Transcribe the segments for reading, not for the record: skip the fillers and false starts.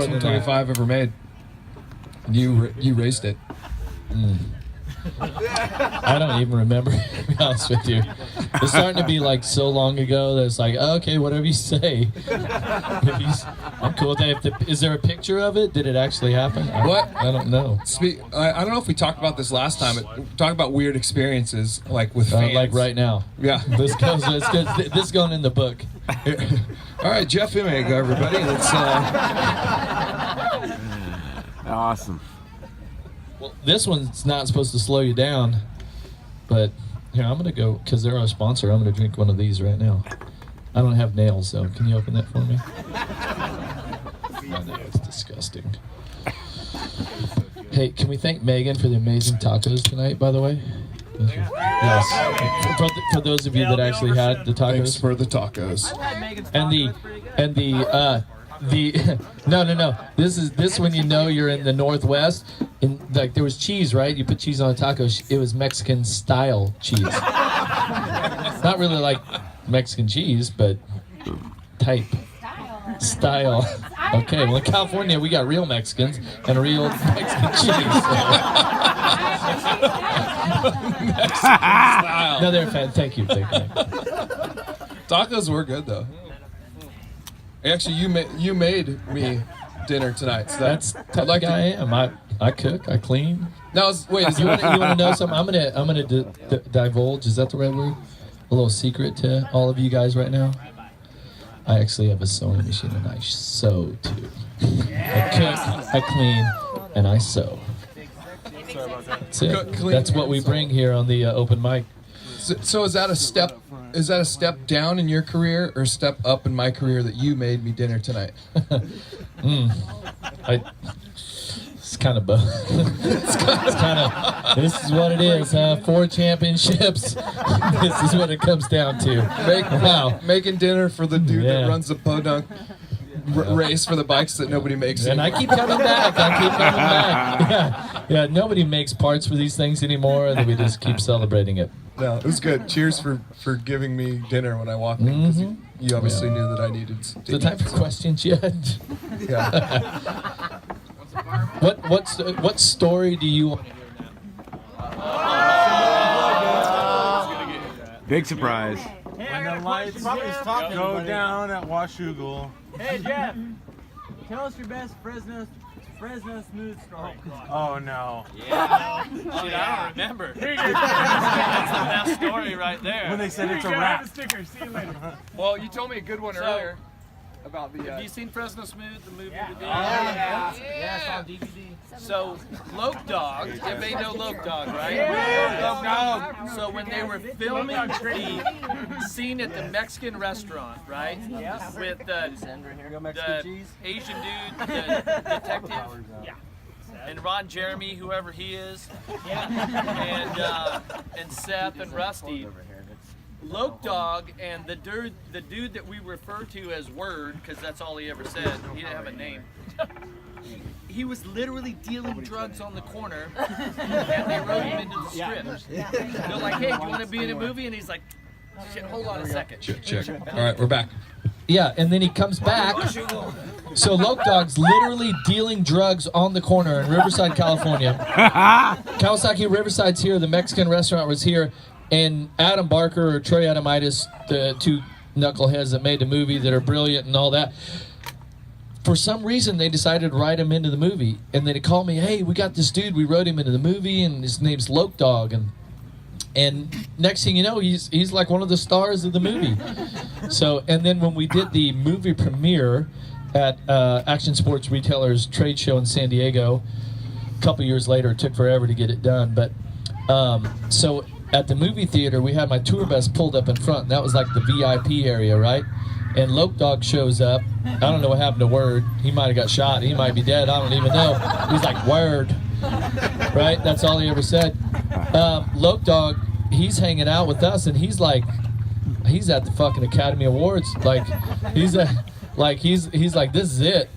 fastest 125 ever made. You raced it. I don't even remember, to be honest with you. It's starting to be like so long ago that it's like, okay, whatever you say. I'm cool with that. Is there a picture of it? Did it actually happen? I don't know. I don't know if we talked about this last time. Talk about weird experiences, like with fans. Like right now. Yeah. This is going in the book. All right, Jeff Emig, everybody. Let's. Awesome. Well, this one's not supposed to slow you down, but here, I'm going to go, because they're our sponsor, I'm going to drink one of these right now. I don't have nails, so can you open that for me? I know, it's disgusting. Hey, can we thank Megan for the amazing tacos tonight, by the way? Yes. For those of you that actually had the tacos. Thanks for the tacos. No. This is when you know you're in the Northwest. And like there was cheese, right? You put cheese on a taco. It was Mexican style cheese. Not really like Mexican cheese, but type. Style. Okay, well in California we got real Mexicans and real Mexican cheese. Mexican style. No, they're fan. Thank you. Tacos were good though. Actually, you made me dinner tonight. So that's the type of guy I am. I cook. I clean. Now, wait. You want to know something? I'm gonna divulge. Is that the right word? A little secret to all of you guys right now. I actually have a sewing machine and I sew too. I cook, I clean, and I sew. That's it. That's what we bring here on the open mic. So is that a step? Is that a step down in your career or a step up in my career that you made me dinner tonight? It's kind of both. It's kind of. This is what it is. 4 championships. This is what it comes down to. Making dinner for the dude that runs the podunk race for the bikes that nobody makes. And I keep coming back. Yeah. Nobody makes parts for these things anymore, and we just keep celebrating it. No, it was good. Cheers for giving me dinner when I walked in, because you obviously knew that I needed to the type of questions you had. Yeah. What story do you want? Big surprise. When the lights go down at Washougal. Hey Jeff, tell us your best Fresno smooth story. Oh no. Yeah. Shit, I don't remember. That's the best story right there. When they said it's a wrap. Sticker. See you later. Well, you told me a good one earlier about the. Have you seen Fresno Smooth, the movie? Yeah. Yeah, it's on DVD. So, Loke Dog, everybody know Loke Dog, right? Loke Dog. So when they were filming the scene at the Mexican restaurant, right? With the Asian dude, the detective, and Ron Jeremy, whoever he is, and Seth and Rusty. Loke Dog and the dude that we refer to as Word, because that's all he ever said. He didn't have a name. He was literally dealing drugs on the corner, and they wrote him into the script. They're like, "Hey, do you want to be in a movie?" And he's like, "Shit, hold on a second." Check. All right, we're back. Yeah, and then he comes back. So Loke Dog's literally dealing drugs on the corner in Riverside, California. Kawasaki Riverside's here. The Mexican restaurant was here. And Adam Barker or Troy Adamitis, the 2 knuckleheads that made the movie that are brilliant and all that, for some reason they decided to write him into the movie. And then they called me, hey, we got this dude, we wrote him into the movie, and his name's Loke Dog. And next thing you know, he's like one of the stars of the movie. So, and then when we did the movie premiere at Action Sports Retailers trade show in San Diego, a couple years later, it took forever to get it done. But so at the movie theater, we had my tour bus pulled up in front, and that was like the VIP area, right? And Loke Dog shows up. I don't know what happened to Word. He might have got shot. He might be dead. I don't even know. He's like, Word. Right? That's all he ever said. Loke Dog, he's hanging out with us, and he's like, he's at the fucking Academy Awards. Like, he's like, this is it.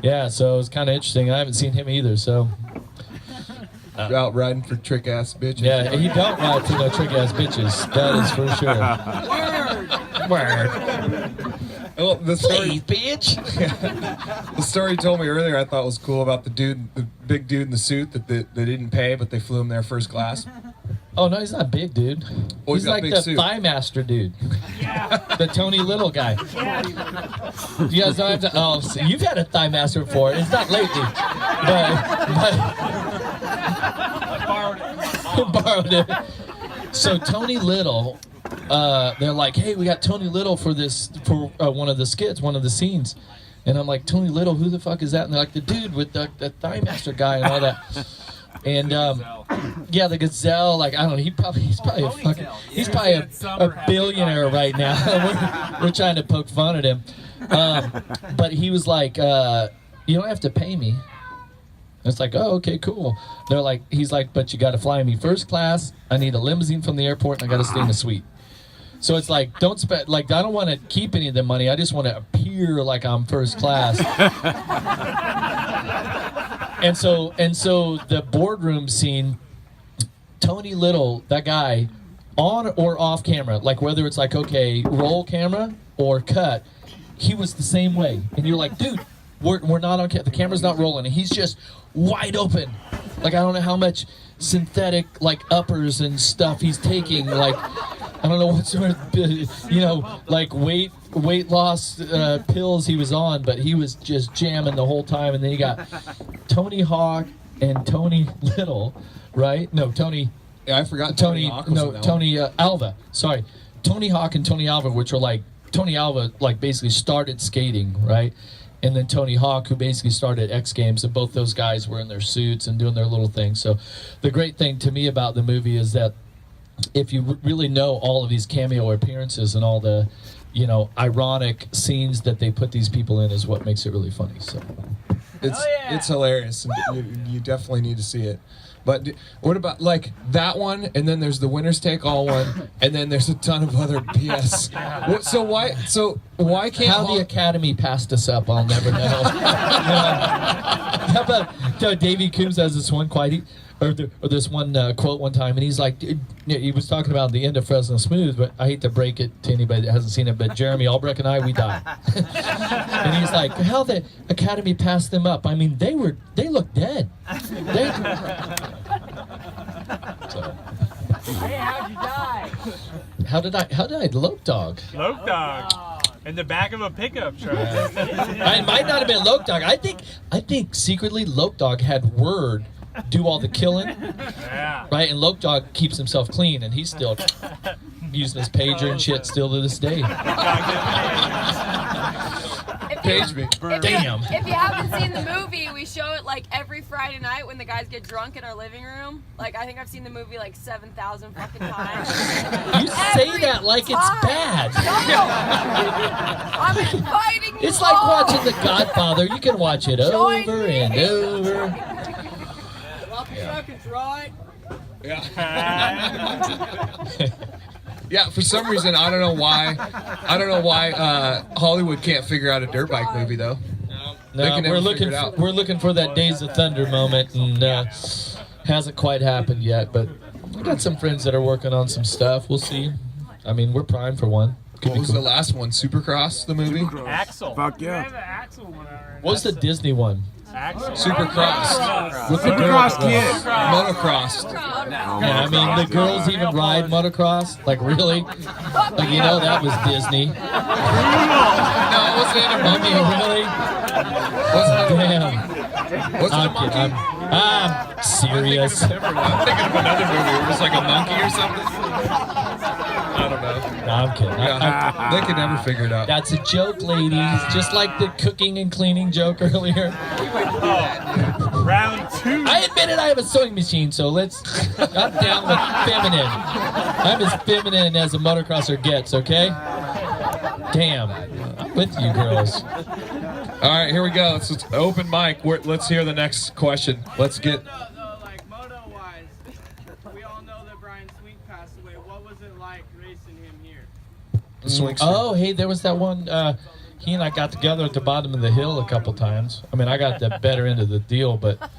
Yeah, so it's kind of interesting. I haven't seen him either, so. You're out riding for trick ass bitches. Yeah, he don't ride for no trick ass bitches. That is for sure. Word. Well, the story, Please, bitch. the story you told me earlier, I thought was cool about the big dude in the suit that they didn't pay, but they flew him there first class. Oh no, he's not big, dude. Oh, he's got like big the suit. Thigh Master dude. The Tony Little guy. You guys don't have to. Oh, so you've had a Thigh Master before. It's not lately, but borrowed it. So Tony Little, they're like, hey, we got Tony Little for one of the skits, one of the scenes. And I'm like, Tony Little, who the fuck is that? And they're like, the dude with the Thigh Master guy and all that. And yeah, the Gazelle, like, I don't know, he's probably a billionaire right now. we're trying to poke fun at him. But he was like, you don't have to pay me. It's like, oh, okay, cool. They're like, he's like, but you got to fly me first class. I need a limousine from the airport, and I got to stay in a suite. So it's like, don't spend, like, I don't want to keep any of the money. I just want to appear like I'm first class. And so the boardroom scene, Tony Little, that guy, on or off camera, like whether it's like, okay, roll camera or cut, he was the same way. And you're like, dude, we're not on camera. The camera's not rolling. And he's just wide open. Like, I don't know how much synthetic, like, uppers and stuff he's taking. Like, I don't know what sort of, you know, like weight loss pills he was on, but he was just jamming the whole time. And then you got Tony Hawk and Tony Little, right? No, Tony. Yeah, I forgot Tony Hawk was in that Tony Alva. Sorry, Tony Hawk and Tony Alva, which are like Tony Alva, like basically started skating, right? And then Tony Hawk, who basically started X Games, and both those guys were in their suits and doing their little thing. So the great thing to me about the movie is that if you really know all of these cameo appearances and all the, you know, ironic scenes that they put these people in is what makes it really funny. So it's hilarious. You definitely need to see it. But what about like that one? And then there's the Winners Take All one, and then there's a ton of other BS. So why can't how the Academy passed us up? I'll never know. How about Davey Coombs has this one this one quote one time, and he's like, he was talking about the end of Fresno Smooth, but I hate to break it to anybody that hasn't seen it, but Jeremy Albrecht and I, we die. And he's like, how the Academy passed them up? I mean, they look dead. So. Hey, how'd you die? How did I Lope Dog? Lope Dog. In the back of a pickup truck. I might not have been Lope Dog. I think secretly Lope Dog had Word do all the killing. Yeah. Right? And Lope Dog keeps himself clean, and he's still using his pager and shit still to this day. Page me. Damn. If you haven't seen the movie, we show it like every Friday night when the guys get drunk in our living room. Like, I think I've seen the movie like 7,000 fucking times. You say that like it's bad. No. I'm inviting you. It's like all. watching The Godfather. You can watch it Join over me. and over. Yeah, for some reason I don't know why Hollywood can't figure out a dirt bike movie though. They No, can never figure it out. we're looking for that Days of Thunder moment, and hasn't quite happened yet. But I got some friends that are working on some stuff. We'll see. I mean, we're primed for one. Could What be was cool. the last one? Supercross, the movie? Axel. Fuck We yeah. have an Axel one already. What's the Disney one? Axel. Supercross. With the Supercross girls? kid. Motocross. Yeah, I mean, the girls even ride motocross? Like, really? Like, you know, that was Disney. No, it wasn't in a I monkey. mean, really? Wasn't Damn. it a I'm monkey? kidding. I'm serious. I'm thinking of another movie where it was like a monkey or something. I don't know. No, I'm kidding. Yeah, they could never figure it out. That's a joke, ladies. Just like the cooking and cleaning joke earlier. Round two. I admitted I have a sewing machine, so I'm down with feminine. I'm as feminine as a motocrosser gets, okay? Damn. I'm with you girls. All right, here we go. It's open mic. Let's hear the next question. Let's get. Like moto-wise, we all know that Brian Sweet passed away. What was it like racing him here? The swing Oh, hey, there was that one. He and I got together at the bottom of the hill a couple times. I mean, I got the better end of the deal, but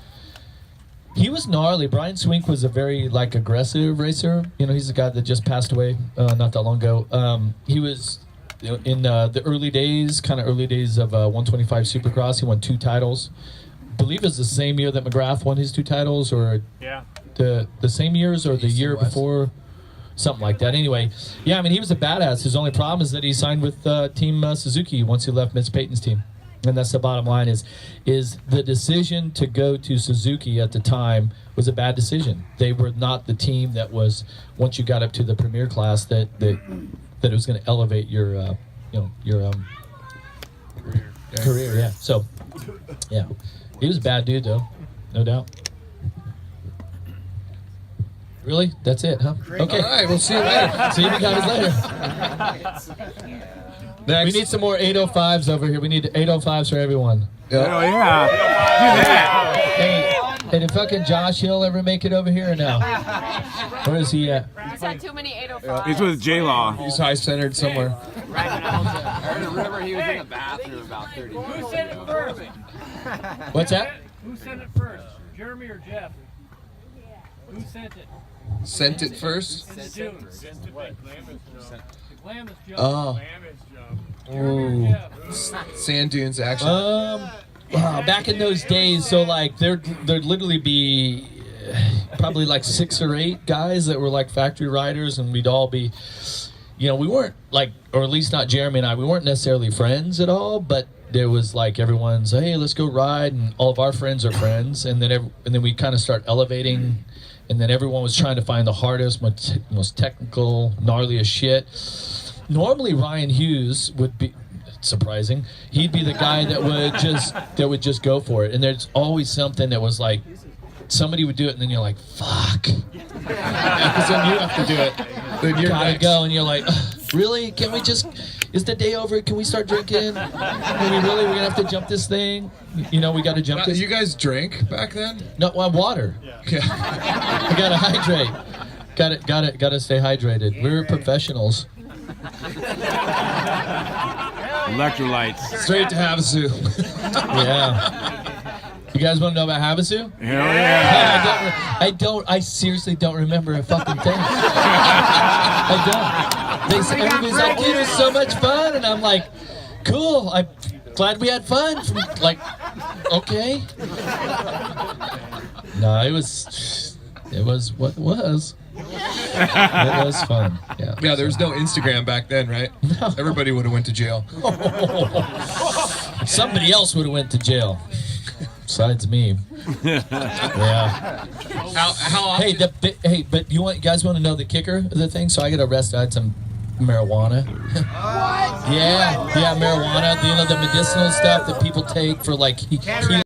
he was gnarly. Brian Swink was a very aggressive racer. You know, he's a guy that just passed away not that long ago. in the early days, kind of early days of 125 Supercross. He won 2 titles. I believe it was the same year that McGrath won his 2 titles, or the same years, or the year before, something like that. Anyway, yeah, I mean, he was a badass. His only problem is that he signed with Team Suzuki once he left Mitch Payton's team. And that's the bottom line, is the decision to go to Suzuki at the time was a bad decision. They were not the team that was, once you got up to the premier class, that it was going to elevate your career. Yeah. So, yeah, he was a bad dude though, no doubt. Really? That's it, huh? Okay. All right, we'll see you later. See you guys later. Next. We need some more 805s over here. We need 805s for everyone. Oh, yeah. Do that. Hey, did fucking Josh Hill ever make it over here or no? Where is he at? He's had too many 805s. He's with J-Law. He's high-centered somewhere. I remember he was in the bathroom about 30 minutes. Who sent it first? What's that? Who sent it first? Jeremy or Jeff? Who sent it? Sent it first? In the dunes. The Glamis jump. Oh. Jeremy or Jeff? Sand dunes action. Back in those days, so like there'd literally be probably like 6 or 8 guys that were like factory riders, and we'd all be, we weren't like, or at least not Jeremy and I, we weren't necessarily friends at all, but there was like everyone's, hey, let's go ride, and all of our friends are friends, and then we kind of start elevating, and then everyone was trying to find the hardest, most technical, gnarliest shit. Normally Ryan Hughes would be, surprising, he'd be the guy that would just go for it, and there's always something that was like, somebody would do it, and then you're like, fuck, because then you have to do it, then you gotta go, and you're like, really, can we just, is the day over, can we start drinking, we're gonna have to jump this thing, we gotta jump this. You guys drank back then? No, water. Yeah. I gotta hydrate, gotta stay hydrated. We're professionals. Electrolytes. Straight to Havasu. Yeah. You guys want to know about Havasu? Hell yeah. I seriously don't remember a fucking thing. I don't. Everybody's like, dude, it was so much fun. And I'm like, cool. I'm glad we had fun. Like, okay. No, it was what it was. It was fun. Yeah. Yeah, there was no Instagram back then, right? No. Everybody would have went to jail. Somebody else would have went to jail. Besides me. Yeah. How often? Hey, but you guys want to know the kicker of the thing? So I got arrested. I had some marijuana. Yeah, marijuana. The medicinal stuff that people take for like